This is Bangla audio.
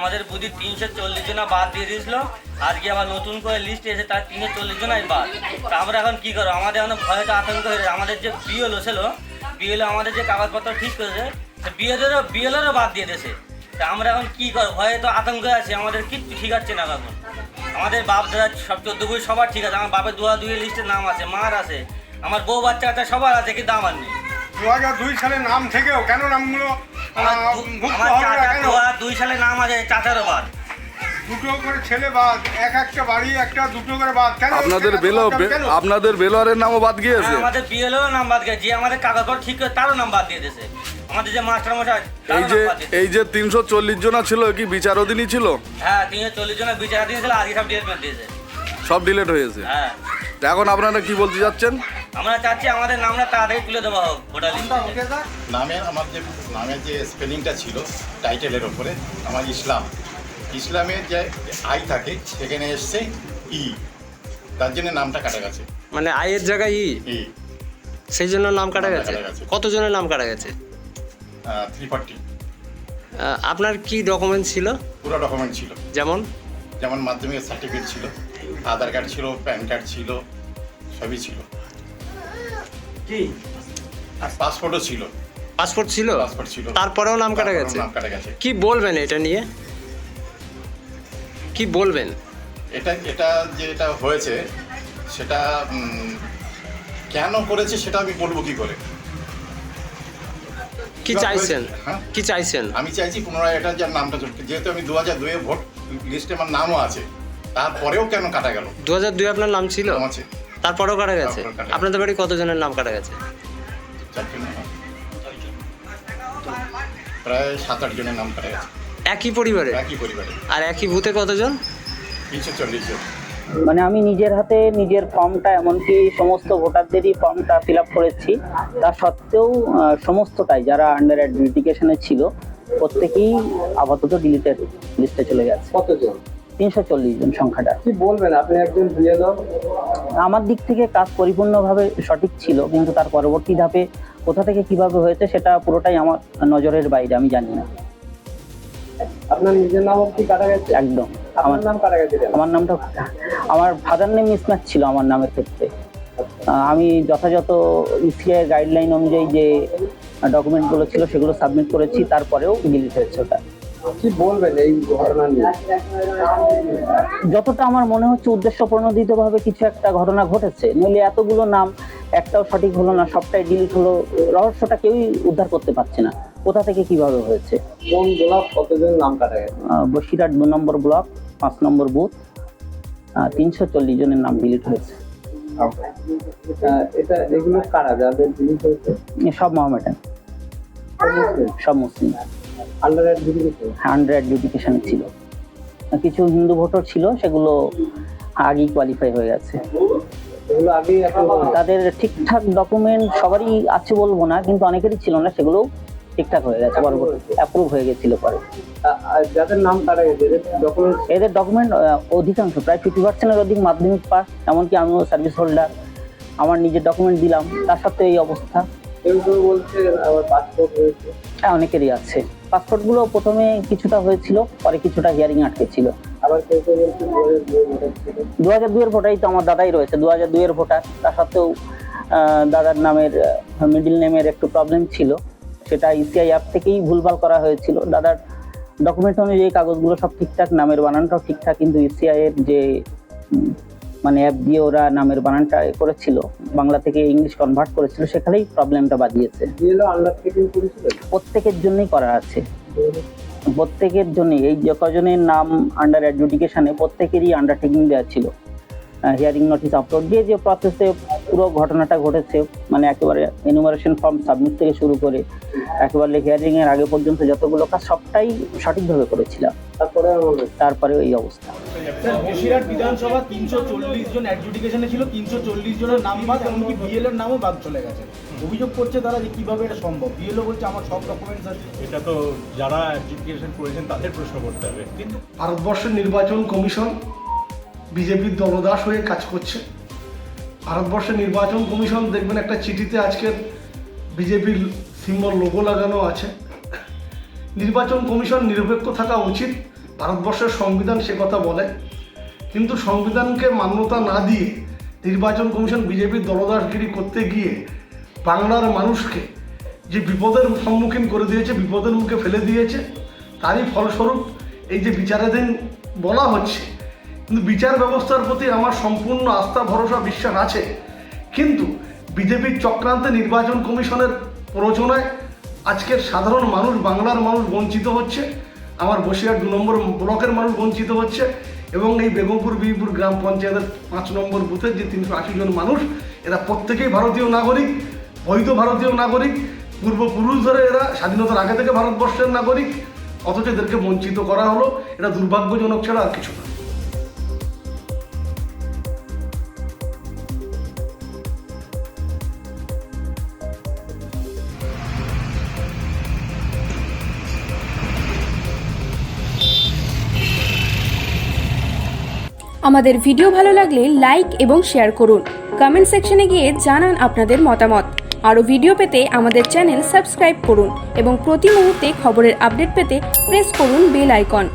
আমাদের বুদ্ধি 340 জনা বাদ দিয়ে দিয়েছিল, আজকে আবার নতুন করে লিস্ট এসে তার 340 জনাই বাদ। তা আমরা এখন কী করবো? আমাদের এখন ভয়টা আতঙ্ক হয়ে আমাদের যে বিএলও ছিল, বিএলও আমাদের যে কাগজপত্র ঠিক করেছে সে বিএলওরও বাদ দিয়ে দিয়েছে। তা আমরা এখন কী করবো? ভয়ে তো আতঙ্কে আছি, আমাদের কিচ্ছু ঠিক আছে না এখন। আমাদের বাপ দাদা সব 14 বই সবার ঠিক আছে, আমার বাপের 2002 লিস্টের নাম আছে, মার আছে, আমার বউ বাচ্চা কাচ্চা সবার আছে, কিন্তু আমার নেই। 2002 সালে নাম থেকেও কেন নামগুলো আমার 2002 সালে নাম আছে, চাচারও বাদ। দুটো করে ছেলে বাদ, একটা বাড়ি একটা দুটো করে বাদ কেন? আপনাদের বেলোয়ারের নামও বাদ গিয়েছে? আমাদের বিএলও নাম বাদ গেছে, যে আমাদের কাগজপত্র ঠিক করে তারও নাম বাদ দিয়ে দিয়েছে। আমাদের যে মাস্টার মশাই এই যে 340 জনা ছিল কি বিচারাধীনই ছিল? হ্যাঁ, 340 জনের বিচারাধীন ছিল, আজকে সব ডিলেট করে দিয়েছে। সব ডিলেট হয়েছে? হ্যাঁ। এখন আপনারা কি বলতে যাচ্ছেন? আমরা চাচ্ছি আমাদের নামটা তাড়াতাড়ি তুলে দেওয়া হোক ভোটার লিস্টে। নামের যে স্পেলিংটা ছিল টাইটেলের ওপরে আমার ইসলামের যে আই থাকে সেখানে এসছে ই, তার জন্য নামটা কাটা গেছে। মানে আয়ের জায়গায় ই, সেই জন্য নাম কাটা গেছে। কতজনের নাম কাটা গেছে? 340। আপনার কি ডকুমেন্ট ছিল? পুরো ডকুমেন্ট ছিল, যেমন মাধ্যমিক সার্টিফিকেট ছিল, আধার কার্ড ছিল, প্যান কার্ড ছিল, সবই ছিল। কি পাসপোর্টও ছিল। পাসপোর্ট ছিল, তারপরেও নাম কাটা গেছে। কি বলবেন এটা নিয়ে? কি বলবেন? এটা হয়েছে সেটা কেন করেছে সেটা আমি বলবো কি করে? কি চাইছেন? কি চাইছেন? আমি চাইছি পুনরায় এটা যার নামটা, যেহেতু আমি 2002 ভোট লিস্টে আমার নামও আছে, তারপরেও কেন কাটা গেল? 2002 আপনার নাম ছিল, আছে, তারপরেও কাটা গেছে। আপনাদের বাড়ি কতজনের নাম কাটা গেছে? প্রায় 7-8 জনের নাম কাটা গেছে। একই পরিবারে? আর একই বুথে কতজন? 340 জন। মানে আমি নিজের হাতে নিজের ফর্মটা, এমনকি সমস্ত ভোটারদেরই ফর্মটা ফিল আপ করেছি, তা সত্ত্বেও সমস্তটাই যারা আন্ডার অ্যাডজুডিকেশনে ছিল প্রত্যেকেই আপাতত ডিলিটেড লিস্টে চলে গেছে। কতজন? 340 জন সংখ্যাটা। কি বলবেন? আপনি একজন বিএলও, আমার দিক থেকে কাজ পরিপূর্ণভাবে সঠিক ছিল, কিন্তু তার পরবর্তী ধাপে কোথা থেকে কিভাবে হয়েছে সেটা পুরোটাই আমার নজরের বাইরে, আমি জানি না। আপনার নিজের নাম কি কাটা গেছে? একদম। আমার নাম কাটা গেছে? আমার নামটা, আমার ফাদার নেম মিসম্যাচ ছিল আমার নামের ক্ষেত্রে। আমি যথাযথ ইসিআই গাইডলাইন অনুযায়ী যে ডকুমেন্টগুলো ছিল সেগুলো সাবমিট করেছি, তারপরেও ডিলিট হয়েছে ওটা। কি বলবেন এই ঘটনা নিয়ে? যতটা আমার মনে হচ্ছে উদ্দেশ্য প্রণোদিতভাবে কিছু একটা ঘটনা ঘটেছে, নইলে এতগুলো নাম একটাও সঠিক হলো না, সবটাই ডিলিট হলো, রহস্যটা কেউই উদ্ধার করতে পারছে না কোথা থেকে কিভাবে হয়েছে। কোন ব্লক কতজন নাম কাটা গেছে? বসিরহাট 2 নম্বর ব্লক 5 নম্বর বুথ 340 জনের নাম ডিলিট হয়েছে। এগুলো কারা যাদের ডিলিট হয়েছে? সব মোহামেডান, সব মুসলিম, আন্ডার অ্যাডজুডিকেশনে ছিল। কিছু হিন্দু ভোটার ছিল, সেগুলো আগেই কোয়ালিফাই হয়ে গেছে। তাদের ঠিকঠাক ডকুমেন্ট সবারই আছে বলবো না, কিন্তু অনেকেরই ছিল না, সেগুলো ঠিকঠাক হয়ে গেছে, পরবর্তী অ্যাপ্রুভ হয়ে গেছিল পরে। যাদের নাম কাটা গেছে এদের ডকুমেন্ট অধিকাংশ, প্রায় 50% অধিক মাধ্যমিক পাস, এমনকি আমিও সার্ভিস হোল্ডার, আমার নিজের ডকুমেন্ট দিলাম, তার সত্ত্বেও এই অবস্থা। কেউ বলছে আবার পাসপোর্ট হয়েছে। হ্যাঁ, অনেকেরই আছে। পাসপোর্টগুলো প্রথমে কিছুটা হয়েছিল, পরে কিছুটা হিয়ারিং আটকে ছিল। আবার কেউ বলছে 2002 এর ভোটারই তো আমার দাদাই রয়েছে, 2002 এর ভোটার। তা সত্ত্বেও দাদার নামের মিডিল নেমের একটু প্রবলেম ছিল, সেটা ইসিআই অ্যাপ থেকেই ভুলভাল করা হয়েছিল। দাদার ডকুমেন্ট অনুযায়ী কাগজগুলো সব ঠিকঠাক, নামের বানানটাও ঠিকঠাক, কিন্তু ইসিআই এর যে মানে অ্যাপ দিয়ে ওরা নামের বানানটা করেছিল, বাংলা থেকে ইংলিশ কনভার্ট করেছিল, সেখানেই প্রবলেমটা বাদিয়েছে। প্রত্যেকের জন্যই করা আছে, প্রত্যেকের জন্যই। এই যে কজনের নাম আন্ডার অ্যাডজুডিকেশনে প্রত্যেকেরই আন্ডারটেকিং দেওয়া ছিল, হিয়ারিং নোটিস আপলোড দিয়ে যে প্রসেসে পুরো ঘটনাটা ঘটেছে, মানে একেবারে এনুমারেশন ফর্ম সাবমিট থেকে শুরু করে একেবারে হিয়ারিং এর আগে পর্যন্ত যতগুলো কাজ সবটাই সঠিকভাবে করেছিলাম, তারপরে এই অবস্থা। বসিরহাট বিধানসভা 340 জন অ্যাডজুডিকেশনে ছিল, 340 জনের নাম বাদ, এমনকি বিএলএর নামও বাদ চলে গেছে। অভিযোগ করছে তারা যে কিভাবে এটা সম্ভব। বিএলও বলছে আমার সব ডকুমেন্টস আছে। এটা তো যারা অ্যাডজুডিকেশন করেছেন তাদের প্রশ্ন করতে হবে। কিন্তু ভারতবর্ষের নির্বাচন কমিশন বিজেপির দলদাস হয়ে কাজ করছে। ভারতবর্ষের নির্বাচন কমিশন দেখবেন একটা চিঠিতে আজকের বিজেপির সিম্বল লোগো লাগানো আছে। নির্বাচন কমিশন নিরপেক্ষ থাকা উচিত, ভারতবর্ষের সংবিধান সে কথা বলে, কিন্তু সংবিধানকে মান্যতা না দিয়ে নির্বাচন কমিশন বিজেপির দলদাসগিরি করতে গিয়ে বাংলার মানুষকে যে বিপদের সম্মুখীন করে দিয়েছে, বিপদের মুখে ফেলে দিয়েছে, তারই ফলস্বরূপ এই যে বিচারাধীন বলা হচ্ছে। কিন্তু বিচার ব্যবস্থার প্রতি আমার সম্পূর্ণ আস্থা, ভরসা, বিশ্বাস আছে, কিন্তু বিজেপির চক্রান্তে নির্বাচন কমিশনের প্ররোচনায় আজকের সাধারণ মানুষ, বাংলার মানুষ বঞ্চিত হচ্ছে। আমার বসিরহাট 2 নম্বর ব্লকের মানুষ বঞ্চিত হচ্ছে এবং এই বেগমপুর বিবিপুর গ্রাম পঞ্চায়েতের 5 নম্বর বুথের যে 380 জন মানুষ, এরা প্রত্যেকেই ভারতীয় নাগরিক, বৈধ ভারতীয় নাগরিক, পূর্বপুরুষ ধরে এরা স্বাধীনতার আগে থেকে ভারতবর্ষের নাগরিক, অথচ এদেরকে বঞ্চিত করা হলো। এটা দুর্ভাগ্যজনক ছাড়া আর কিছু না। আমাদের ভিডিও ভালো লাগলে লাইক এবং শেয়ার করুন। কমেন্ট সেকশনে গিয়ে জানান আপনাদের মতামত। আরও ভিডিও পেতে আমাদের চ্যানেল সাবস্ক্রাইব করুন এবং প্রতি মুহূর্তে খবরের আপডেট পেতে প্রেস করুন বেল আইকন।